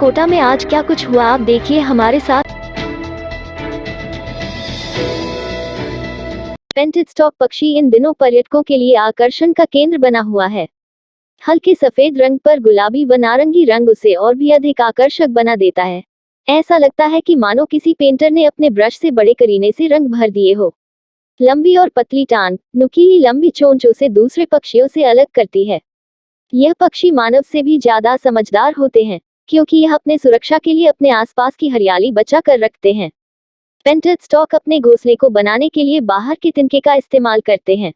कोटा में आज क्या कुछ हुआ आप देखिए हमारे साथ। पेंटेड स्टॉक पक्षी इन दिनों पर्यटकों के लिए आकर्षण का केंद्र बना हुआ है। हल्के सफेद रंग पर गुलाबी व नारंगी रंग उसे और भी अधिक आकर्षक बना देता है। ऐसा लगता है कि मानो किसी पेंटर ने अपने ब्रश से बड़े करीने से रंग भर दिए हो। लंबी और पतली टांग, नुकीली लंबी चोंच उसे दूसरे पक्षियों से अलग करती है। यह पक्षी मानव से भी ज्यादा समझदार होते हैं, क्योंकि यह अपने सुरक्षा के लिए अपने आसपास की हरियाली बचा कर रखते हैं। पेंटेड स्टॉक अपने घोंसले को बनाने के लिए बाहर के तिनके का इस्तेमाल करते हैं।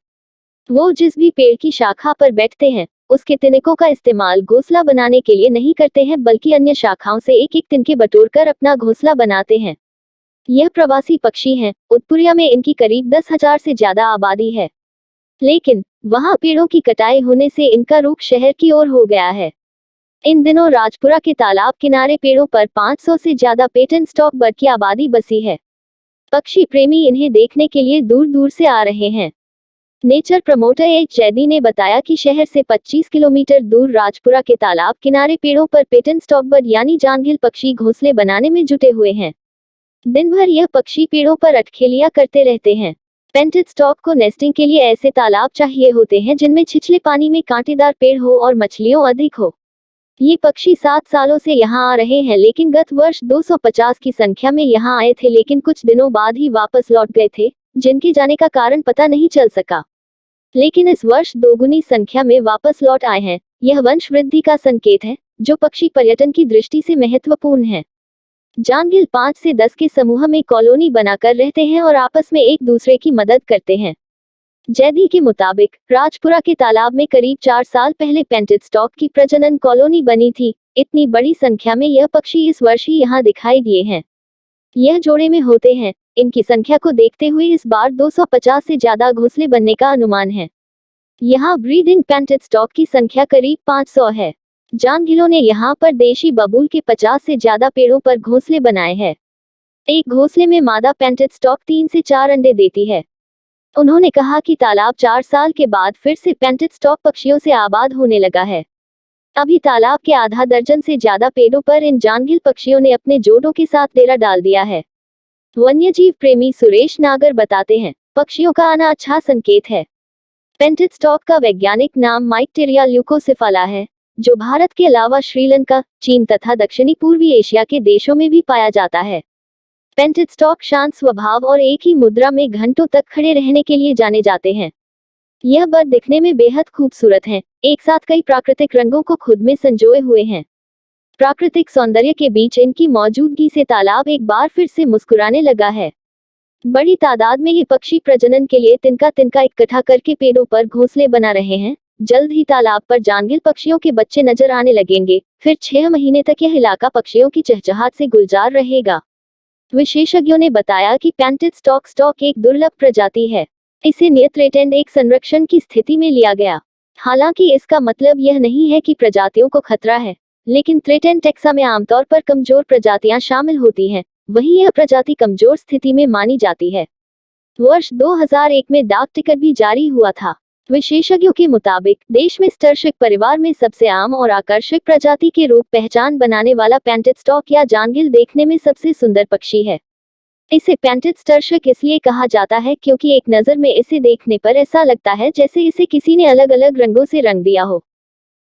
वो जिस भी पेड़ की शाखा पर बैठते हैं, उसके तिनकों का इस्तेमाल घोंसला बनाने के लिए नहीं करते हैं, बल्कि अन्य शाखाओं से एक एक तिनके बटोरकर अपना घोंसला बनाते हैं। यह प्रवासी पक्षी हैं। उत्तपुरिया में इनकी करीब 10,000 से ज्यादा आबादी है, लेकिन वहां पेड़ों की कटाई होने से इनका रुख शहर की ओर हो गया है। इन दिनों राजपुरा के तालाब किनारे पेड़ों पर 500 से ज्यादा पेंटेड स्टॉक बर्ड की आबादी बसी है। पक्षी प्रेमी इन्हें देखने के लिए दूर दूर से आ रहे हैं। नेचर प्रमोटर एच जैदी ने बताया कि शहर से 25 किलोमीटर दूर राजपुरा के तालाब किनारे पेड़ों पर पेंटेड स्टॉक बर्ड यानी जांघिल पक्षी घोंसले बनाने में जुटे हुए हैं। दिन भर यह पक्षी पेड़ों पर अटखेलियां करते रहते हैं। पेंटेड स्टॉक को नेस्टिंग के लिए ऐसे तालाब चाहिए होते हैं जिनमें छिछले पानी में कांटेदार पेड़ हो और मछलियों अधिक हो। ये पक्षी 7 सालों से यहाँ आ रहे हैं, लेकिन गत वर्ष 250 की संख्या में यहाँ आए थे, लेकिन कुछ दिनों बाद ही वापस लौट गए थे, जिनके जाने का कारण पता नहीं चल सका। लेकिन इस वर्ष दोगुनी संख्या में वापस लौट आए हैं। यह वंश वृद्धि का संकेत है, जो पक्षी पर्यटन की दृष्टि से महत्वपूर्ण है। जांघिल 5 से 10 के समूह में कॉलोनी बनाकर रहते हैं और आपस में एक दूसरे की मदद करते हैं। जैदी के मुताबिक राजपुरा के तालाब में करीब 4 साल पहले पेंटेड स्टॉक की प्रजनन कॉलोनी बनी थी। इतनी बड़ी संख्या में यह पक्षी इस वर्ष ही यहाँ दिखाई दिए हैं। यह जोड़े में होते हैं। इनकी संख्या को देखते हुए इस बार 250 से ज्यादा घोंसले बनने का अनुमान है। यहाँ ब्रीडिंग पेंटेड स्टॉक की संख्या करीब 500 है। जांघिलों ने यहाँ पर देशी बबूल के 50 से ज्यादा पेड़ों पर घोंसले बनाए हैं। एक घोंसले में मादा पेंटेड स्टॉक 3 से 4 अंडे देती है। उन्होंने कहा कि तालाब 4 साल के बाद फिर से पेंटेड स्टॉक पक्षियों से आबाद होने लगा है। अभी तालाब के आधा दर्जन से ज्यादा पेड़ों पर इन जांघिल पक्षियों ने अपने जोड़ों के साथ डेरा डाल दिया है। वन्यजीव प्रेमी सुरेश नागर बताते हैं, पक्षियों का आना अच्छा संकेत है। पेंटेड स्टॉक का वैज्ञानिक नाम माइकटेरिया ल्यूकोसिफाला है, जो भारत के अलावा श्रीलंका, चीन तथा दक्षिणी पूर्वी एशिया के देशों में भी पाया जाता है। पेंटेड स्टॉक शांत स्वभाव और एक ही मुद्रा में घंटों तक खड़े रहने के लिए जाने जाते हैं। यह बर्ड दिखने में बेहद खूबसूरत हैं, एक साथ कई प्राकृतिक रंगों को खुद में संजोए हुए हैं। प्राकृतिक सौंदर्य के बीच इनकी मौजूदगी से तालाब एक बार फिर से मुस्कुराने लगा है। बड़ी तादाद में ये पक्षी प्रजनन के लिए तिनका तिनका इकट्ठा करके पेड़ों पर घोंसले बना रहे हैं। जल्द ही तालाब पर जांघिल पक्षियों के बच्चे नजर आने लगेंगे। फिर 6 महीने तक यह इलाका पक्षियों की चहचहाट से गुलजार रहेगा। विशेषज्ञों ने बताया कि पेंटेड स्टॉक एक दुर्लभ प्रजाति है। इसे थ्रेटेंड एक संरक्षण की स्थिति में लिया गया। हालांकि इसका मतलब यह नहीं है कि प्रजातियों को खतरा है, लेकिन थ्रेटेंड टैक्सा में आमतौर पर कमजोर प्रजातियां शामिल होती हैं। वहीं यह प्रजाति कमजोर स्थिति में मानी जाती है। वर्ष 2001 में डाक टिकट भी जारी हुआ था। विशेषज्ञों के मुताबिक देश में स्टरशिक परिवार में सबसे आम और आकर्षक प्रजाति के रूप पहचान बनाने वाला पेंटेड स्टॉक या जांघिल देखने में सबसे सुंदर पक्षी है। इसे पेंटेड स्टरशिक इसलिए कहा जाता है क्योंकि एक नजर में इसे देखने पर ऐसा लगता है जैसे इसे किसी ने अलग अलग रंगों से रंग दिया हो।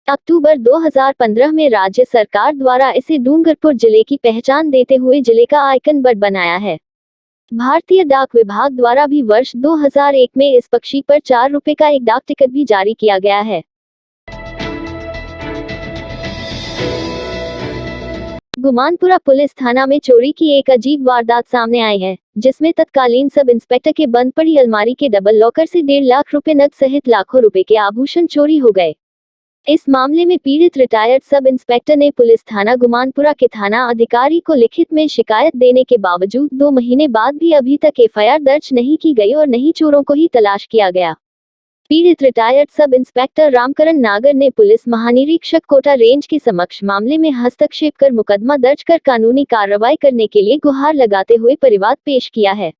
अक्टूबर 2015 में राज्य सरकार द्वारा इसे डूंगरपुर जिले की पहचान देते हुए जिले का आइकन बर्ड बनाया है। भारतीय डाक विभाग द्वारा भी वर्ष 2001 में इस पक्षी पर 4 रुपए का एक डाक टिकट भी जारी किया गया है। गुमानपुरा पुलिस थाना में चोरी की एक अजीब वारदात सामने आई है, जिसमें तत्कालीन सब इंस्पेक्टर के बंद पड़ी अलमारी के डबल लॉकर से 1.5 लाख रुपए नकद सहित लाखों रुपए के आभूषण चोरी हो गए। इस मामले में पीड़ित रिटायर्ड सब इंस्पेक्टर ने पुलिस थाना गुमानपुरा के थाना अधिकारी को लिखित में शिकायत देने के बावजूद 2 महीने बाद भी अभी तक एफआईआर दर्ज नहीं की गई और नहीं चोरों को ही तलाश किया गया। पीड़ित रिटायर्ड सब इंस्पेक्टर रामकरण नागर ने पुलिस महानिरीक्षक कोटा रेंज के समक्ष मामले में हस्तक्षेप कर मुकदमा दर्ज कर कानूनी कार्रवाई करने के लिए गुहार लगाते हुए परिवाद पेश किया है।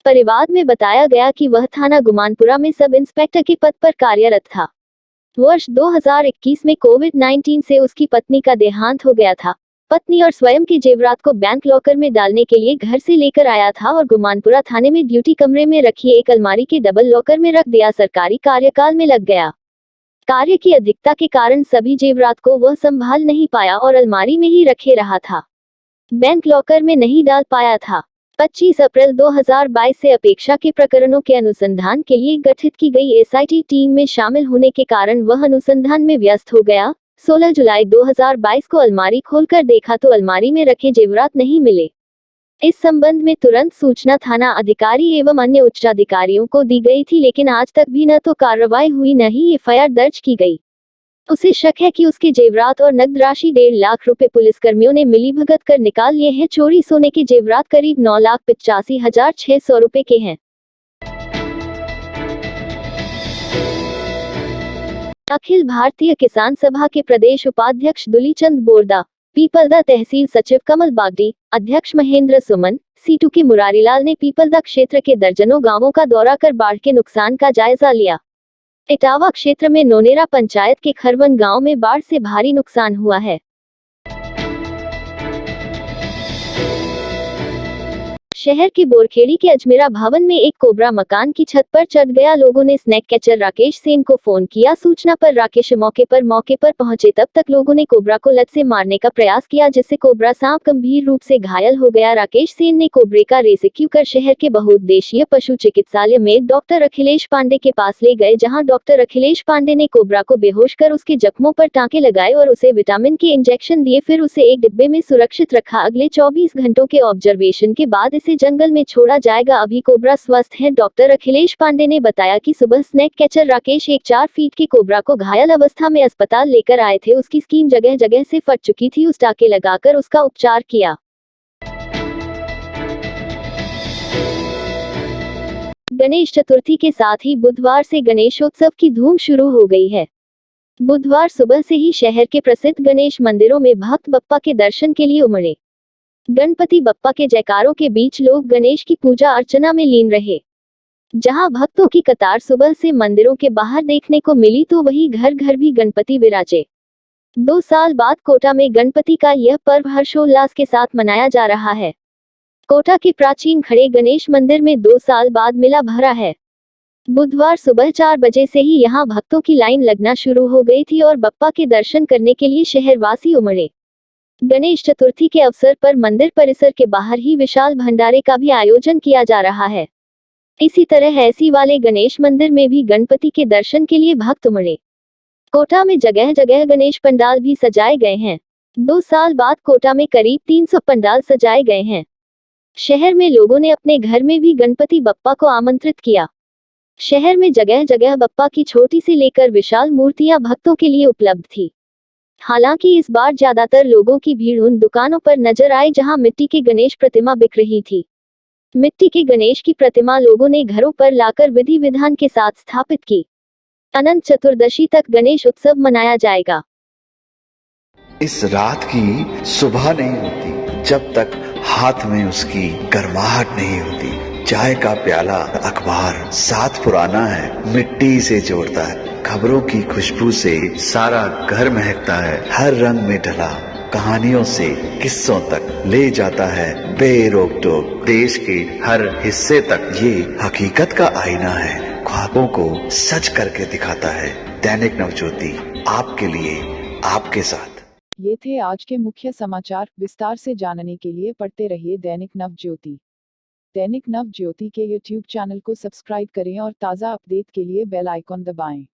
परिवाद में बताया गया कि वह थाना गुमानपुरा में सब इंस्पेक्टर के पद पर कार्यरत था। वर्ष 2021 में कोविड-19 से उसकी पत्नी का देहांत हो गया था। पत्नी और स्वयं के जेवरात को बैंक लॉकर में डालने के लिए घर से लेकर आया था और गुमानपुरा थाने में ड्यूटी कमरे में रखी एक अलमारी के डबल लॉकर में रख दिया। सरकारी कार्यकाल में लग गया। कार्य की अधिकता के कारण सभी जेवरात को वह संभाल नहीं पाया और अलमारी में ही रखे रहा था, बैंक लॉकर में नहीं डाल पाया था। 25 अप्रैल 2022 से अपेक्षा के प्रकरणों के अनुसंधान के लिए गठित की गई एसआईटी टीम में शामिल होने के कारण वह अनुसंधान में व्यस्त हो गया। 16 जुलाई 2022 को अलमारी खोलकर देखा तो अलमारी में रखे जेवरात नहीं मिले। इस संबंध में तुरंत सूचना थाना अधिकारी एवं अन्य उच्चाधिकारियों को दी गई थी, लेकिन आज तक भी न तो कार्रवाई हुई न ही एफआईआर दर्ज की गई। उसे शक है कि उसके जेवरात और नकद राशि 1.5 लाख रुपए पुलिसकर्मियों ने मिलीभगत कर निकाल लिए हैं। चोरी सोने के जेवरात करीब 9,85,600 रुपए के हैं। अखिल भारतीय किसान सभा के प्रदेश उपाध्यक्ष दुलीचंद बोरदा, पीपलदा तहसील सचिव कमल बागडी, अध्यक्ष महेंद्र सुमन, सीटू के मुरारीलाल ने पीपलदा क्षेत्र के दर्जनों गांवों का दौरा कर बाढ़ के नुकसान का जायजा लिया। इटावा क्षेत्र में नोनेरा पंचायत के खरवन गांव में बाढ़ से भारी नुकसान हुआ है। शहर के बोरखेड़ी के अजमेरा भवन में एक कोबरा मकान की छत पर चढ़ गया। लोगों ने स्नैक कैचर राकेश सेन को फोन किया। सूचना पर राकेश मौके पर पहुंचे। तब तक लोगों ने कोबरा को लत से मारने का प्रयास किया, जिससे कोबरा सांप गंभीर रूप से घायल हो गया। राकेश सेन ने कोबरे का रेस्क्यू कर शहर के बहुउद्देशीय पशु चिकित्सालय में डॉक्टर अखिलेश पांडे के पास ले गए, जहाँ डॉक्टर अखिलेश पांडे ने कोबरा को बेहोश कर उसके जख्मों पर टांके लगाए और उसे विटामिन के इंजेक्शन दिए। फिर उसे एक डिब्बे में सुरक्षित रखा। अगले 24 घंटों के ऑब्जर्वेशन के बाद इसे जंगल में छोड़ा जाएगा। अभी कोबरा स्वस्थ है। डॉक्टर अखिलेश पांडे ने बताया कि सुबह स्नैक कैचर राकेश एक 4 फीट के कोबरा को घायल अवस्था में अस्पताल लेकर आए थे। उसकी स्किन जगह जगह से फट चुकी थी। उस टाके लगाकर उसका उपचार किया। गणेश चतुर्थी के साथ ही बुधवार से गणेशोत्सव की धूम शुरू हो गई है। बुधवार सुबह से ही शहर के प्रसिद्ध गणेश मंदिरों में भक्त बप्पा के दर्शन के लिए उमड़े। गणपति बप्पा के जयकारों के बीच लोग गणेश की पूजा अर्चना में लीन रहे। जहां भक्तों की कतार सुबह से मंदिरों के बाहर देखने को मिली, तो वहीं घर घर भी गणपति विराजे। 2 साल बाद कोटा में गणपति का यह पर्व हर्षोल्लास के साथ मनाया जा रहा है। कोटा के प्राचीन खड़े गणेश मंदिर में 2 साल बाद मेला भरा है। बुधवार सुबह 4 बजे से ही यहां भक्तों की लाइन लगना शुरू हो गई थी और बप्पा के दर्शन करने के लिए शहरवासी उमड़े। गणेश चतुर्थी के अवसर पर मंदिर परिसर के बाहर ही विशाल भंडारे का भी आयोजन किया जा रहा है। इसी तरह ऐसी वाले गणेश मंदिर में भी गणपति के दर्शन के लिए भक्त उमड़े। कोटा में जगह जगह गणेश पंडाल भी सजाए गए हैं। 2 साल बाद कोटा में करीब 300 पंडाल सजाए गए हैं। शहर में लोगों ने अपने घर में भी गणपति बप्पा को आमंत्रित किया। शहर में जगह जगह बप्पा की छोटी से लेकर विशाल मूर्तियां भक्तों के लिए उपलब्ध थी। हालांकि इस बार ज्यादातर लोगों की भीड़ उन दुकानों पर नजर आई जहां मिट्टी की गणेश प्रतिमा बिक रही थी। मिट्टी के गणेश की प्रतिमा लोगों ने घरों पर लाकर विधि विधान के साथ स्थापित की। अनंत चतुर्दशी तक गणेश उत्सव मनाया जाएगा। इस रात की सुबह नहीं होती जब तक हाथ में उसकी गर्माहट नहीं होती। चाय का प्याला, अखबार साथ पुराना है, मिट्टी से जोड़ता है। खबरों की खुशबू से सारा घर महकता है। हर रंग में ढला कहानियों से किस्सों तक ले जाता है बेरोक टोक। देश के हर हिस्से तक ये हकीकत का आईना है। ख्वाबों को सच करके दिखाता है। दैनिक नवज्योति, आपके लिए, आपके साथ। ये थे आज के मुख्य समाचार। विस्तार से जानने के लिए पढ़ते रहिए दैनिक नवज्योति। दैनिक नवज्योति के YouTube चैनल को सब्सक्राइब करें और ताज़ा अपडेट के लिए बेल आइकॉन दबाएं।